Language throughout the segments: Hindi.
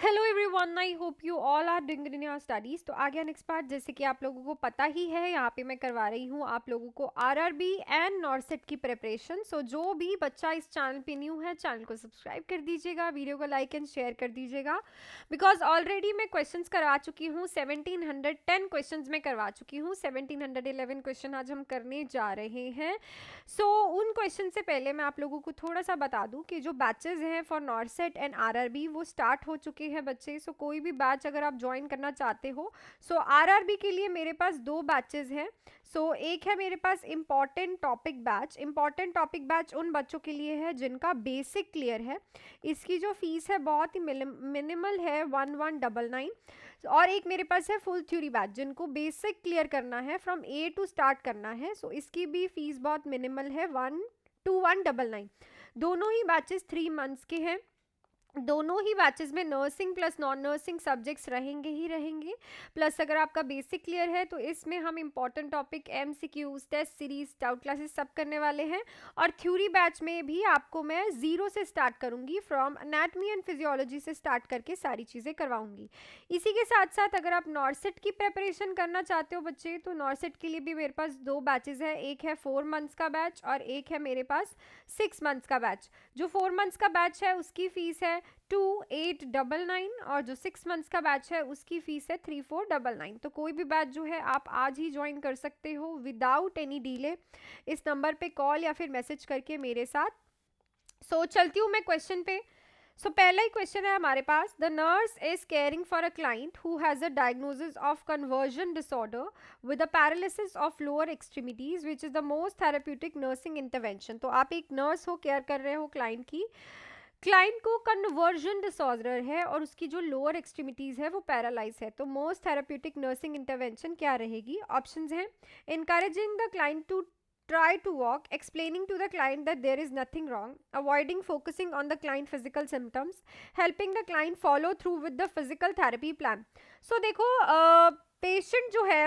Hello everyone, I hope you all are doing in your studies. तो आगे नेक्स्ट पार्ट, जैसे कि आप लोगों को पता ही है, यहाँ पे मैं करवा रही हूँ आप लोगों को आरआरबी एंड नॉर्सेट की प्रिपरेशन। सो जो भी बच्चा इस चैनल पे न्यू है, चैनल को सब्सक्राइब कर दीजिएगा, वीडियो को लाइक एंड शेयर कर दीजिएगा। बिकॉज ऑलरेडी मैं क्वेश्चंस करवा चुकी हूँ, 1710 क्वेश्चंस मैं करवा चुकी हूँ। 1711 क्वेश्चन आज हम करने जा रहे हैं। उन क्वेश्चन से पहले मैं आप लोगों को थोड़ा सा बता दूं कि जो बैचेस हैं फॉर नॉर्सेट एंड आरआरबी वो स्टार्ट हो चुके हैं बच्चे। कोई भी बैच अगर आप ज्वाइन करना चाहते हो, आरआरबी के लिए मेरे पास दो बैचेस हैं। एक है मेरे पास important topic batch. Important topic batch उन बच्चों के लिए है जिनका बेसिक क्लियर है। इसकी जो फीस है बहुत ही मिनिमल है, 1199। और एक मेरे पास है फुल थ्योरी बैच, जिनको बेसिक क्लियर करना है, फ्रॉम ए टू स्टार्ट करना है। इसकी भी फीस बहुत मिनिमल है, 12199। दोनों ही बैचेस 3 मंथ्स के हैं। दोनों ही बैचेस में nursing plus non nursing subjects रहेंगे ही रहेंगे। प्लस अगर आपका बेसिक क्लियर है तो इसमें हम important topic, MCQs, test series, doubt classes सब करने वाले हैं। और थ्योरी बैच में भी आपको मैं जीरो से स्टार्ट करूंगी, फ्रॉम एनाटमी एंड फिजियोलॉजी से स्टार्ट करके सारी चीज़ें करवाऊंगी। इसी के साथ साथ अगर आप नॉर्सेट की प्रेपरेशन करना चाहते हो बच्चे, तो नॉर्सेट के लिए भी मेरे पास दो बैचेज है। एक है 4 मंथ्स का बैच और एक है मेरे पास 6 मंथ्स का बैच। जो 4 मंथ्स का बैच है उसकी फीस है 2899 और जो 6 मंथ्स का बैच है उसकी फीस है 3499। तो कोई भी बैच जो है आप आज ही ज्वाइन कर सकते हो विदाउट एनी डिले, इस नंबर पे कॉल या फिर मैसेज करके मेरे साथ। चलती हूँ मैं क्वेश्चन पे। पहला ही क्वेश्चन है हमारे पास। The nurse is caring for a client who has a diagnosis of conversion disorder with a paralysis of lower extremities which is the most therapeutic nursing intervention. तो आप एक नर्स हो, केयर कर रहे हो क्लाइंट की। क्लाइंट को कन्वर्जन डिसऑर्डर है और उसकी जो लोअर एक्सट्रीमिटीज है वो पैरालाइज है। तो मोस्ट थेरेप्यूटिक नर्सिंग इंटरवेंशन क्या रहेगी? ऑप्शंस हैं: encouraging the client to try to walk, explaining to the client that there is nothing wrong, avoiding focusing on the client physical symptoms, helping the client follow through with the physical therapy plan। देखो, पेशेंट जो है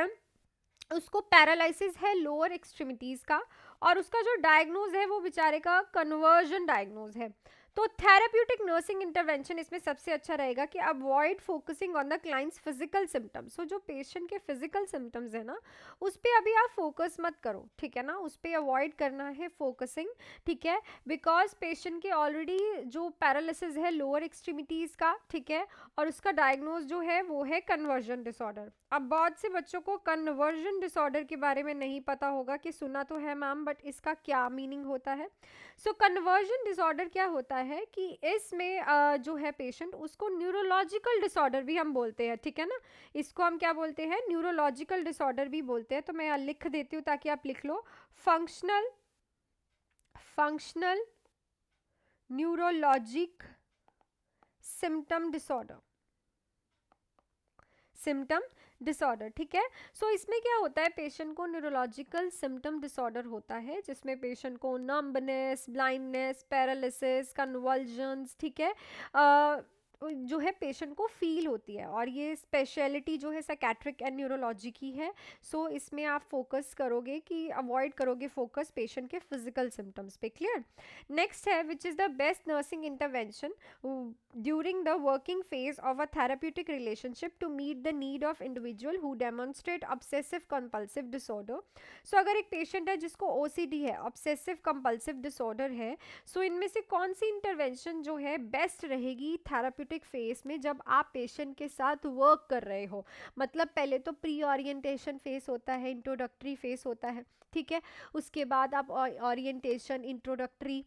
उसको पैरालिसिस है लोअर एक्सट्रीमिटीज का, और उसका जो डायग्नोज है वो बेचारे का कन्वर्जन डायग्नोज है। तो थेरेप्यूटिक नर्सिंग इंटरवेंशन इसमें सबसे अच्छा रहेगा कि avoid focusing on the clients physical symptoms. जो पेशेंट के फिजिकल सिम्टम्स है ना, उस पर अभी आप फोकस मत करो, ठीक है ना, उस पर अवॉइड करना है फोकसिंग, ठीक है। बिकॉज पेशेंट के ऑलरेडी जो पैरालिसिस है लोअर एक्सट्रीमिटीज का, ठीक है, और उसका डायग्नोज जो है वो है कन्वर्जन डिसऑर्डर। अब बहुत से बच्चों को कन्वर्जन डिसऑर्डर के बारे में नहीं पता होगा कि सुना तो है मैम, बट इसका क्या मीनिंग होता है। कन्वर्जन डिसऑर्डर क्या होता है कि इसमें जो है पेशेंट, उसको न्यूरोलॉजिकल डिसऑर्डर भी हम बोलते हैं, ठीक है ना। इसको हम क्या बोलते हैं? न्यूरोलॉजिकल डिसऑर्डर भी बोलते हैं। तो मैं यहाँ लिख देती हूँ ताकि आप लिख लो। Functional neurologic symptom disorder, symptom disorder, ठीक है। इसमें क्या होता है, पेशेंट को न्यूरोलॉजिकल सिम्टम डिसऑर्डर होता है, जिसमें पेशेंट को नंबनेस, ब्लाइंडनेस, पैरालिसिस, कन्वल्जन्स, ठीक है, जो है पेशेंट को फील होती है। और ये स्पेशलिटी जो है साइकेट्रिक एंड न्यूरोलॉजी की है। इसमें आप फोकस करोगे कि अवॉइड करोगे फोकस पेशेंट के फिजिकल सिम्टम्स पे। क्लियर? नेक्स्ट है which is the best nursing intervention during the working phase of a therapeutic relationship to meet the need of individual who demonstrate obsessive compulsive disorder। अगर एक पेशेंट है जिसको OCD है, ऑब्सेसिव कंपल्सिव डिसऑर्डर है, इनमें से कौन सी इंटरवेंशन जो है बेस्ट रहेगी थेराप्यूटिक फेज में, जब आप पेशेंट के साथ वर्क कर रहे हो। मतलब पहले तो प्री ओरिएंटेशन फेज होता है, इंट्रोडक्टरी फेज होता है, ठीक है। उसके बाद आप ओरिएंटेशन, इंट्रोडक्टरी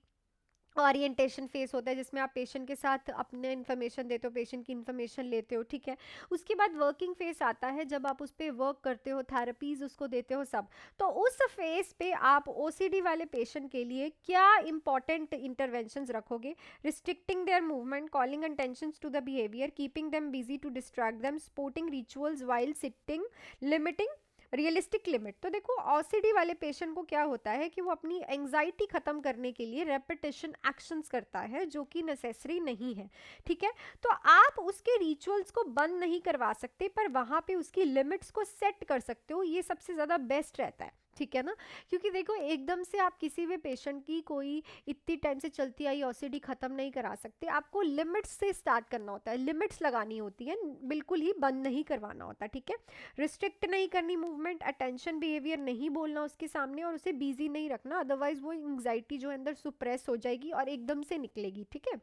ओरिएंटेशन फेस होता है, जिसमें आप पेशेंट के साथ अपने इन्फॉर्मेशन देते हो, पेशेंट की इन्फॉर्मेशन लेते हो, ठीक है। उसके बाद वर्किंग फेस आता है, जब आप उस पर वर्क करते हो, थेरेपीज उसको देते हो, सब। तो उस फेस पे आप ओसीडी वाले पेशेंट के लिए क्या इंपॉर्टेंट इंटरवेंशंस रखोगे? Restricting their movement, calling attention to the behaviour, keeping them busy to distract them, supporting rituals while sitting, limiting realistic limit. तो देखो, ओसीडी वाले पेशेंट को क्या होता है कि वो अपनी एंजाइटी खत्म करने के लिए रेपिटेशन एक्शंस करता है, जो कि नेसेसरी नहीं है, ठीक है। तो आप उसके रिचुअल्स को बंद नहीं करवा सकते, पर वहां पे उसकी लिमिट्स को सेट कर सकते हो, ये सबसे ज्यादा बेस्ट रहता है, ठीक है ना। क्योंकि देखो एकदम से आप किसी भी पेशेंट की कोई इतनी टाइम से चलती आई ओसीडी खत्म नहीं करा सकते, आपको लिमिट्स से स्टार्ट करना होता है, लिमिट्स लगानी होती है, बिल्कुल ही बंद नहीं करवाना होता, ठीक है। रिस्ट्रिक्ट नहीं करनी मूवमेंट, अटेंशन बिहेवियर नहीं बोलना उसके सामने, और उसे बिजी नहीं रखना, अदरवाइज वो एंग्जाइटी जो है अंदर सुप्रेस हो जाएगी और एकदम से निकलेगी, ठीक है।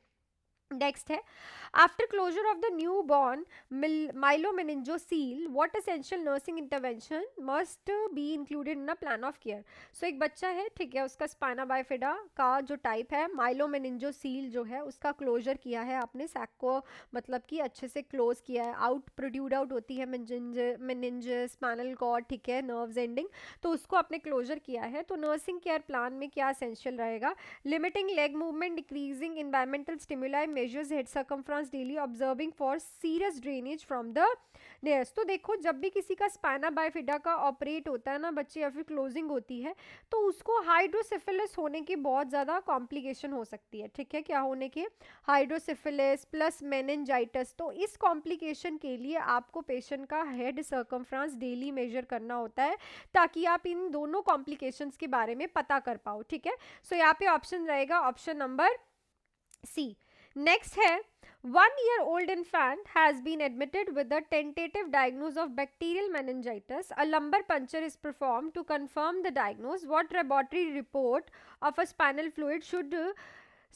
नेक्स्ट है, after closure of the new born myelomeningocele what essential nursing intervention must be included in a plan of care. So एक बच्चा है, ठीक है, उसका स्पाइना बाइफिडा का जो टाइप है माइलोमेनिंजोसील जो है उसका क्लोजर किया है आपने, सैक को मतलब कि अच्छे से क्लोज किया है, आउट प्रोड्यूड आउट होती है मेनिंजेस स्पाइनल कॉर्ड, ठीक है, नर्व्स एंडिंग, तो उसको आपने क्लोजर किया है। तो नर्सिंग केयर प्लान में क्या एसेंशियल रहेगा, limiting leg movement, decreasing environmental stimuli, measures head circumference daily, observing for serious drainage from the nearest। तो देखो जब भी किसी का स्पाइना बाइफिडा का ऑपरेट होता है ना बच्चे, या फिर क्लोजिंग होती है, तो उसको हाइड्रोसिफिलिस होने की बहुत ज़्यादा कॉम्प्लिकेशन हो सकती है, ठीक है। क्या होने के, हाइड्रोसिफिलिस प्लस मेनिंजाइटिस। तो इस कॉम्प्लिकेशन के लिए आपको पेशेंट का हेड सर्कमफ्रेंस डेली मेजर करना होता है, ताकि आप इन दोनों कॉम्प्लिकेशंस के बारे में पता कर पाओ, ठीक है। सो यहाँ पे ऑप्शन रहेगा ऑप्शन नंबर सी। नेक्स्ट है, 1 year old infant has been admitted with a tentative diagnosis of bacterial meningitis. A lumbar puncture is performed to confirm the diagnosis. What laboratory report of a spinal fluid should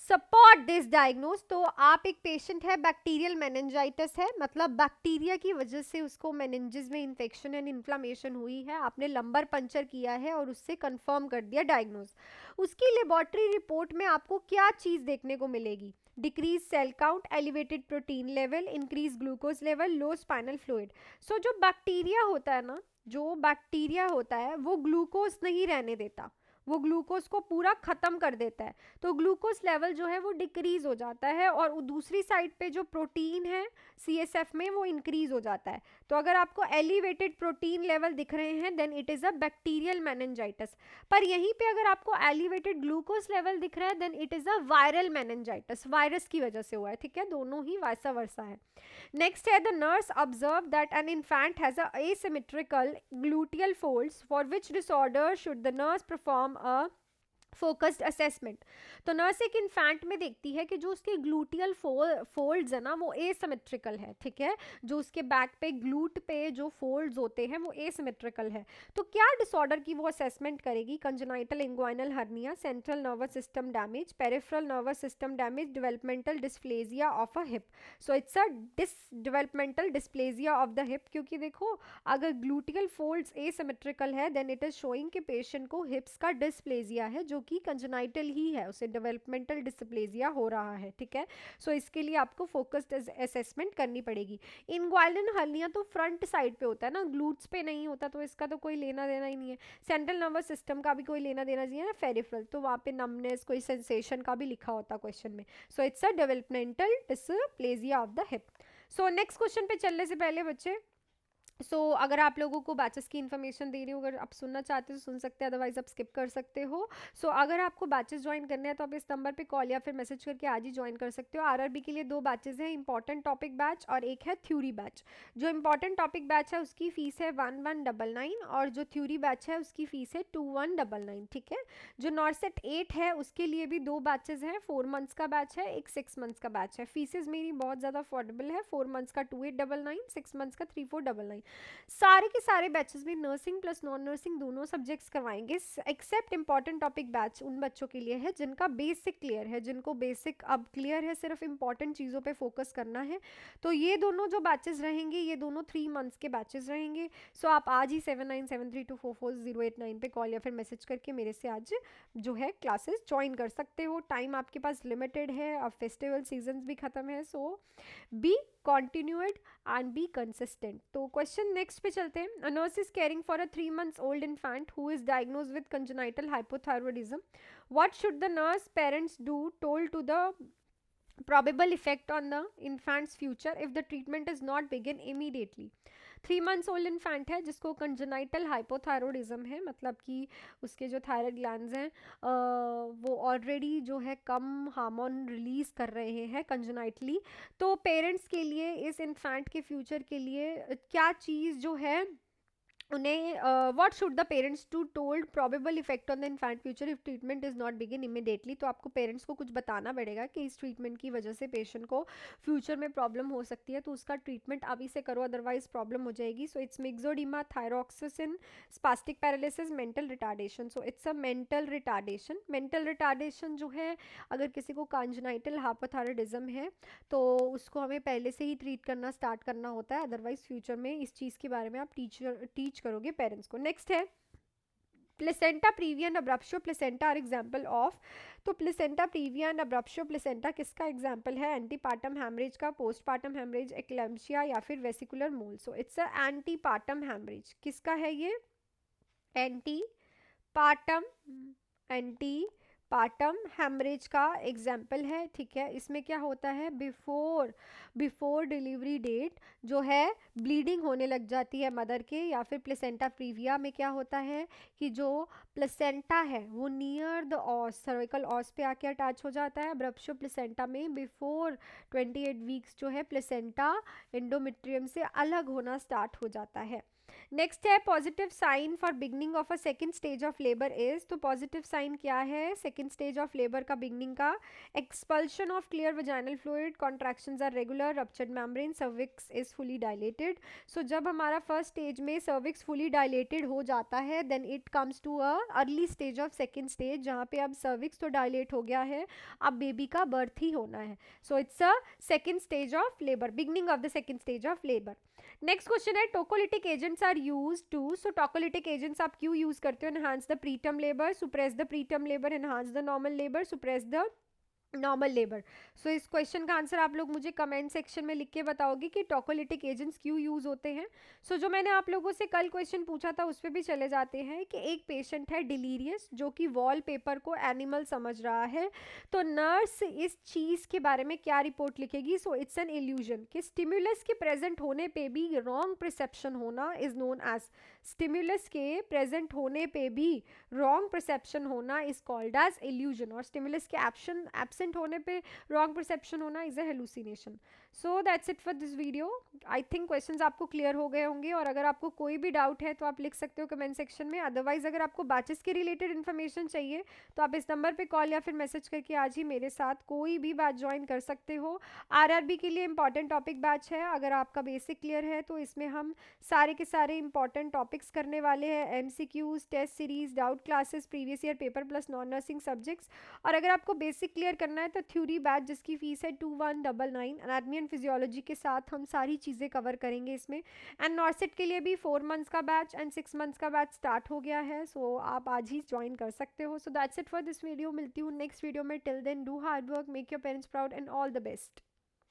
support this diagnose. तो आप एक पेशेंट है, बैक्टीरियल मेनिंजाइटिस है, मतलब बैक्टीरिया की वजह से उसको मेनिंजेस में इन्फेक्शन एंड इन्फ्लामेशन हुई है, आपने लंबर पंचर किया है और उससे कंफर्म कर दिया डायग्नोस। उसकी लेबोरेटरी रिपोर्ट में आपको क्या चीज़ देखने को मिलेगी, decrease cell count, elevated protein level, increase glucose level, low spinal fluid. So जो बैक्टीरिया होता है ना, जो बैक्टीरिया होता है वो ग्लूकोज नहीं रहने देता, वो ग्लूकोज को पूरा खत्म कर देता है, तो ग्लूकोज लेवल जो है वो डिक्रीज हो जाता है, और दूसरी साइड पे जो प्रोटीन है सीएसएफ में वो इंक्रीज हो जाता है। तो अगर आपको एलिवेटेड प्रोटीन लेवल दिख रहे हैं then it is a bacterial meningitis, पर यहीं पे अगर आपको एलिवेटेड ग्लूकोज लेवल दिख रहा है then it is a viral meningitis, virus की वजह से हुआ है, ठीक है, दोनों ही वैसा वर्सा है। नेक्स्ट है, the nurse observe that an infant has a asymmetrical gluteal folds, for which disorder should the nurse perform a focused assessment. तो नर्स एक इन्फेंट में देखती है कि जो उसके ग्लूटियल फोल्ड्स है ना वो एसिमेट्रिकल है, ठीक है, जो उसके बैक पे ग्लूट पे जो फोल्ड्स होते हैं वो एसिमेट्रिकल है। तो क्या डिसऑर्डर की वो असेसमेंट करेगी, congenital inguinal hernia, central nervous system damage, peripheral nervous system damage, developmental dysplasia of a hip. So it's a developmental dysplasia of the hip, क्योंकि देखो अगर ग्लूटियल फोल्ड्स एसिमेट्रिकल है देन इट इज शोइंग कि पेशेंट को हिप्स का डिस्प्लेजिया है, जो कि कंजेनाइटल ही है, उसे डेवलपमेंटल डिस्प्लेजिया हो रहा है, ठीक है। सो इसके लिए आपको फोकस्ड असेसमेंट करनी पड़ेगी। इनग्वाइनल हर्निया तो फ्रंट साइड पे होता है ना, ग्लूट्स पे नहीं होता, तो इसका तो कोई लेना देना ही नहीं है। सेंट्रल नर्वस सिस्टम का भी कोई लेना देना नहीं है ना, फेरिफेरल, तो वहाँ पे नमनेस कोई सेंसेशन का भी लिखा होता क्वेश्चन में। सो it's a developmental dysplasia of the hip. So next question पे चलने से पहले बच्चे, अगर आप लोगों को बैचेस की इन्फॉर्मेशन दे रही हूँ, अगर आप सुनना चाहते हो तो सुन सकते हैं, अदरवाइज आप स्किप कर सकते हो। अगर आपको बैचेस ज्वाइन करने हैं तो आप इस नंबर पे कॉल या फिर मैसेज करके आज ही ज्वाइन कर सकते हो। आरआरबी के लिए 2 बैचेस हैं, इंपॉर्टेंट टॉपिक बैच और एक है थ्योरी बैच। जो इंपॉर्टेंट टॉपिक बैच है उसकी फीस है 1199 और जो थ्योरी बैच है उसकी फीस है 2199, ठीक है। जो नॉर्सेट 8 है उसके लिए भी 2 बैचेस हैं, 4 मंथ्स का बैच है, एक 6 मंथ्स का बैच है। फीसेज मेरी बहुत ज़्यादा अफोर्डेबल है, 4 मंथ्स का 2899, 6 मंथ्स का 3499। सारे के सारे बैचेस में नर्सिंग प्लस नॉन नर्सिंग दोनों सब्जेक्ट्स करवाएंगे, एक्सेप्ट इंपॉर्टेंट टॉपिक बैच उन बच्चों के लिए है जिनका बेसिक क्लियर है, जिनको बेसिक अब क्लियर है, सिर्फ इंपॉर्टेंट चीज़ों पे फोकस करना है। तो ये दोनों जो बैचेस रहेंगे ये दोनों 3 मंथ्स के बैचेस रहेंगे। आप आज ही 7973244089 पे कॉल या फिर मैसेज करके मेरे से आज जो है क्लासेस ज्वाइन कर सकते हो। टाइम आपके पास लिमिटेड है, अब फेस्टिवल सीजन भी खत्म है, so be continued and be consistent. तो क्वेश्चन नेक्स्ट पे चलते हैं। A nurse is caring for a 3 months old infant who is diagnosed with congenital hypothyroidism. What should the nurse parents do told to the probable effect on the infant's future if the treatment is not begin immediately? 3 months old infant है जिसको कंजेनाइटल हाइपोथायरॉइडिज्म है, मतलब कि उसके जो थायराइड ग्लैंड्स हैं वो ऑलरेडी जो है कम हार्मोन रिलीज कर रहे हैं कंजेनाइटली। तो पेरेंट्स के लिए इस इन्फेंट के फ्यूचर के लिए क्या चीज़ जो है उन्हें what should the parents to told probable effect on the infant future if treatment is not begin immediately. तो आपको पेरेंट्स को कुछ बताना पड़ेगा कि इस ट्रीटमेंट की वजह से पेशेंट को फ्यूचर में प्रॉब्लम हो सकती है, तो उसका ट्रीटमेंट अभी से करो, अदरवाइज प्रॉब्लम हो जाएगी। So it's myxoedema, thyroxine, spastic paralysis, mental retardation. So it's a mental retardation. Mental retardation जो है, अगर किसी को कॉन्जेनाइटल हाइपोथायराइडिज्म है तो उसको हमें पहले से ही ट्रीट करना स्टार्ट करना होता है, अदरवाइज फ्यूचर में इस चीज़ के बारे में आप टीच करोगे पेरेंट्स को। नेक्स्ट है placenta previa and abruptio placenta are example of. तो placenta previa and abruptio placenta किसका एग्जाम्पल है? एंटीपार्टम हैमरेज का, पोस्टपार्टम हैमरेज, एक्लैम्पशिया या फिर vesicular mole. So it's a antepartum haemorrhage. किसका है ये? Antepartum, antepartum haemorrhage का एग्जाम्पल है। ठीक है, इसमें क्या होता है, बिफोर डिलीवरी डेट जो है ब्लीडिंग होने लग जाती है मदर के, या फिर प्लेसेंटा प्रीविया में क्या होता है कि जो प्लेसेंटा है वो नियर द ऑस, सर्विकल ऑस पे आके अटैच हो जाता है। अब्रप्शो प्लेसेंटा में बिफोर 28 वीक्स जो है प्लेसेंटा एंडोमेट्रियम से अलग होना स्टार्ट हो जाता है। नेक्स्ट है positive sign for beginning of a second stage of labour is. तो पॉजिटिव साइन क्या है सेकेंड स्टेज ऑफ लेबर का बिगनिंग का? Expulsion of clear vaginal fluid, contractions are regular, ruptured membrane, cervix is fully dilated. So जब हमारा फर्स्ट स्टेज में सर्विक्स फुली डायलेटेड हो जाता है then it comes to a early stage of second stage, जहाँ पे अब सर्विक्स तो डायलेट हो गया है, अब बेबी का बर्थ ही होना है। So it's a second stage of labour, beginning of the second stage of labour. Next question है tocolytic agents are use to. So tocolytic agents आप क्यों यूज करते हो? Enhance the preterm labour, suppress the preterm labour, enhance the normal labour, suppress the normal labour. So इस क्वेश्चन का आंसर आप लोग मुझे कमेंट सेक्शन में लिख के बताओगे कि टोकोलिटिक एजेंट्स क्यों यूज होते हैं। सो जो मैंने आप लोगों से कल क्वेश्चन पूछा था उस पर भी चले जाते हैं कि एक पेशेंट है डिलीरियस जो कि वॉलपेपर को एनिमल समझ रहा है, तो नर्स इस चीज के बारे में क्या रिपोर्ट लिखेगी? सो इट्स एन इल्यूजन कि स्टिम्युलस के प्रेजेंट होने पे भी रॉन्ग परसेप्शन होना इज नोन एज, स्टिम्युलस के प्रेजेंट होने पे भी रॉन्ग परसेप्शन होना इज कॉल्ड एज इल्यूजन, और स्टिमुलस के एब्सेंट होने पे रॉन्ग परसेप्शन होना is a hallucination. So that's it for this video. I think questions आपको क्लियर हो गए होंगे, और अगर आपको कोई भी डाउट है तो आप लिख सकते हो कमेंट सेक्शन में। अदरवाइज अगर आपको बैचेस के रिलेटेड इन्फॉर्मेशन चाहिए तो आप इस नंबर पे कॉल या फिर मैसेज करके आज ही मेरे साथ कोई भी बैच ज्वाइन कर सकते हो। आरआरबी के लिए इंपॉर्टेंट टॉपिक बैच है। अगर आपका बेसिक क्लियर है तो इसमें हम सारे के सारे इंपॉर्टेंट टॉपिक्स करने वाले हैं, MCQs, test series, doubt classes, previous year paper plus non nursing subjects. और अगर आपको बेसिक क्लियर करना है तो थ्योरी बैच जिसकी फीस है 2199, एनाटमी एंड फिजियोलॉजी के साथ हम सारी चीज़ें कवर करेंगे इसमें। एंड नॉर्सेट के लिए भी 4 मंथ्स का बैच एंड 6 मंथ्स का बैच स्टार्ट हो गया है, सो आप आज ही ज्वाइन कर सकते हो। So that's it for this video. मिलती हूँ नेक्स्ट वीडियो में। Till then do hard work, make your parents proud and all the best.